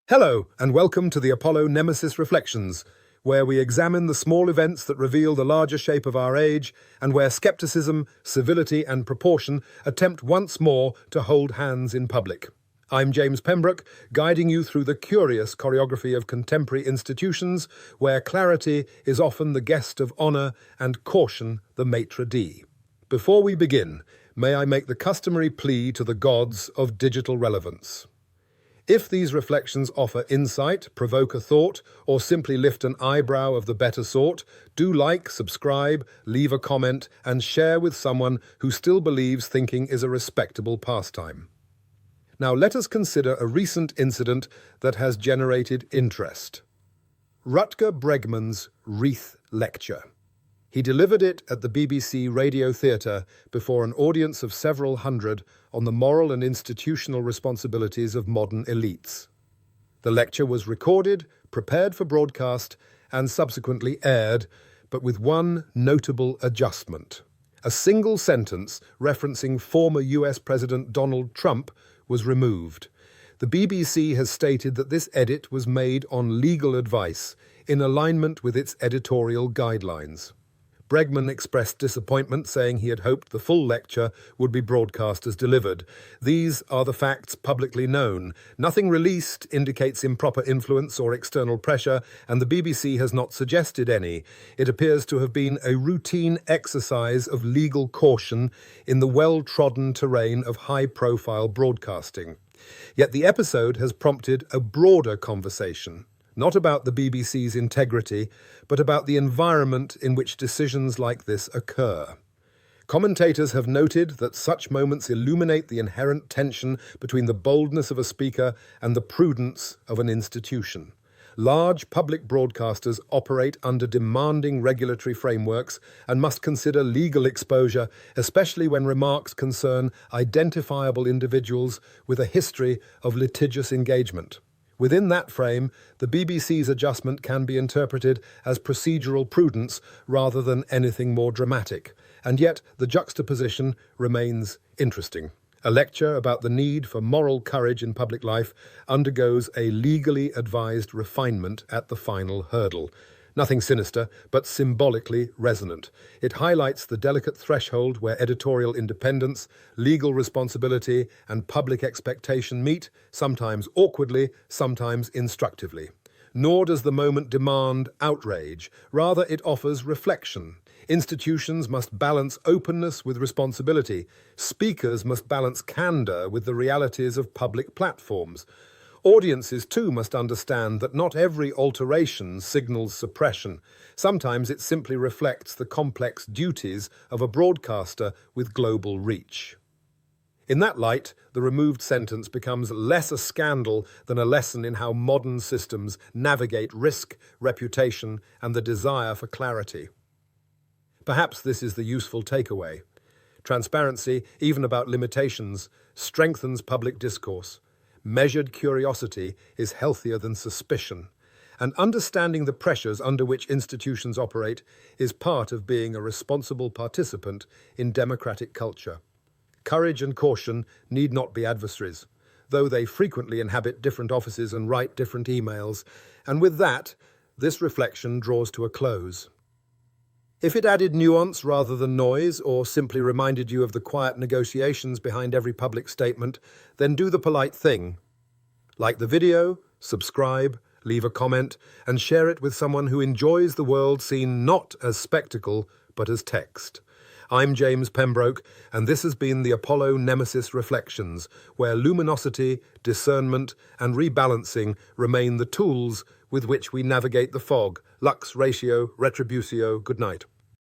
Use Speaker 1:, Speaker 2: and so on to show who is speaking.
Speaker 1: Hello, and welcome to the Apollo Nemesis Reflections, where we examine the small events that reveal the larger shape of our age, and where scepticism, civility, and proportion attempt once more to hold hands in public. I'm James Pembroke, guiding you through the curious choreography of contemporary institutions, where clarity is often the guest of honour and caution the maitre d'. Before we begin, may I make the customary plea to the gods of digital relevance. If these reflections offer insight, provoke a thought, or simply lift an eyebrow of the better sort, do like, subscribe, leave a comment, and share with someone who still believes thinking is a respectable pastime. Now let us consider a recent incident that has generated interest. Rutger Bregman's Reith Lecture. He delivered it at the BBC Radio Theatre before an audience of several hundred on the moral and institutional responsibilities of modern elites. The lecture was recorded, prepared for broadcast, and subsequently aired, but with one notable adjustment. A single sentence referencing former US President Donald Trump was removed. The BBC has stated that this edit was made on legal advice, in alignment with its editorial guidelines. Bregman expressed disappointment, saying he had hoped the full lecture would be broadcast as delivered. These are the facts publicly known. Nothing released indicates improper influence or external pressure, and the BBC has not suggested any. It appears to have been a routine exercise of legal caution in the well-trodden terrain of high-profile broadcasting. Yet the episode has prompted a broader conversation. Not about the BBC's integrity, but about the environment in which decisions like this occur. Commentators have noted that such moments illuminate the inherent tension between the boldness of a speaker and the prudence of an institution. Large public broadcasters operate under demanding regulatory frameworks and must consider legal exposure, especially when remarks concern identifiable individuals with a history of litigious engagement. Within that frame, the BBC's adjustment can be interpreted as procedural prudence rather than anything more dramatic, and yet the juxtaposition remains interesting. A lecture about the need for moral courage in public life undergoes a legally advised refinement at the final hurdle. Nothing sinister, but symbolically resonant. It highlights the delicate threshold where editorial independence, legal responsibility, and public expectation meet, sometimes awkwardly, sometimes instructively. Nor does the moment demand outrage. Rather, it offers reflection. Institutions must balance openness with responsibility. Speakers must balance candour with the realities of public platforms. Audiences, too, must understand that not every alteration signals suppression. Sometimes it simply reflects the complex duties of a broadcaster with global reach. In that light, the removed sentence becomes less a scandal than a lesson in how modern systems navigate risk, reputation, and the desire for clarity. Perhaps this is the useful takeaway. Transparency, even about limitations, strengthens public discourse. Measured curiosity is healthier than suspicion, and understanding the pressures under which institutions operate is part of being a responsible participant in democratic culture. Courage and caution need not be adversaries, though they frequently inhabit different offices and write different emails, and with that, this reflection draws to a close. If it added nuance rather than noise, or simply reminded you of the quiet negotiations behind every public statement, then do the polite thing. Like the video, subscribe, leave a comment, and share it with someone who enjoys the world seen not as spectacle, but as text. I'm James Pembroke, and this has been the Apollo Nemesis Reflections, where luminosity, discernment, and rebalancing remain the tools with which we navigate the fog. Lux ratio, retributio, good night.